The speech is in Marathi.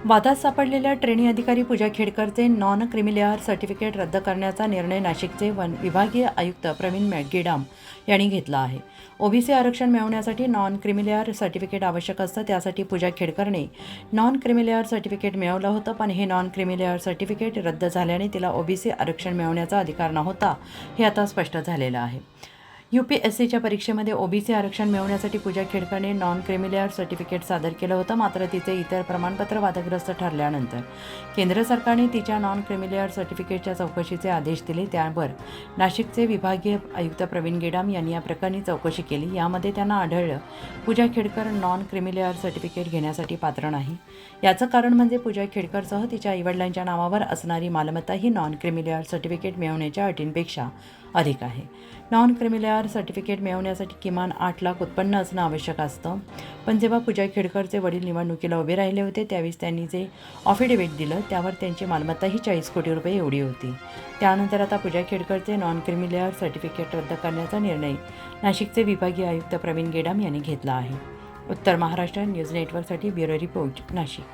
वादात सापडलेल्या ट्रेनी अधिकारी पूजा खेडकरचे नॉन क्रिमिलेअर सर्टिफिकेट रद्द करण्याचा निर्णय नाशिकचे विभागीय आयुक्त प्रवीण गेडाम यांनी घेतला आहे. ओबीसी आरक्षण मिळवण्यासाठी नॉन क्रिमिलेअर सर्टिफिकेट आवश्यक असतं. त्यासाठी पूजा खेडकरने नॉन क्रिमिलेअर सर्टिफिकेट मिळवलं होतं, पण हे नॉन क्रिमिलेअर सर्टिफिकेट रद्द झाल्याने तिला ओबीसी आरक्षण मिळवण्याचा अधिकार नव्हता, हे आता स्पष्ट झालेलं आहे. UPSCच्या परीक्षेमध्ये ओबीसी आरक्षण मिळवण्यासाठी पूजा खेडकरने नॉन क्रिमिलेअर सर्टिफिकेट सादर केलं होतं. मात्र तिचे इतर प्रमाणपत्र वादग्रस्त ठरल्यानंतर केंद्र सरकारने तिच्या नॉन क्रिमिलेअर सर्टिफिकेटच्या चौकशीचे आदेश दिले. त्यावर नाशिकचे विभागीय आयुक्त प्रवीण गेडाम यांनी या प्रकरणी चौकशी केली. यामध्ये त्यांना आढळलं पूजा खेडकर नॉन क्रिमिलेअर सर्टिफिकेट घेण्यासाठी पात्र नाही. याचं कारण म्हणजे पूजा खेडकरसह तिच्या आईवडिलांच्या नावावर असणारी मालमत्ता ही नॉन क्रिमिलेअर सर्टिफिकेट मिळवण्याच्या अटींपेक्षा अधिक आहे. नॉन क्रिमिलेअर सर्टिफिकेट मिळवण्यासाठी किमान 8 लाख उत्पन्न असणं आवश्यक असतं. पण जेव्हा पूजा खेडकरचे वडील निवडणुकीला उभे राहिले होते त्यावेळेस त्यांनी जे अफिडेव्हिट दिलं त्यावर त्यांची मालमत्ता ही 40 कोटी रुपये एवढी होती. त्यानंतर आता पूजा खेडकरचे नॉन क्रिमिलेअर सर्टिफिकेट रद्द करण्याचा निर्णय नाशिकचे विभागीय आयुक्त प्रवीण गेडाम यांनी घेतला आहे. उत्तर महाराष्ट्र न्यूज नेटवर्कसाठी ब्युरो रिपोर्ट, नाशिक.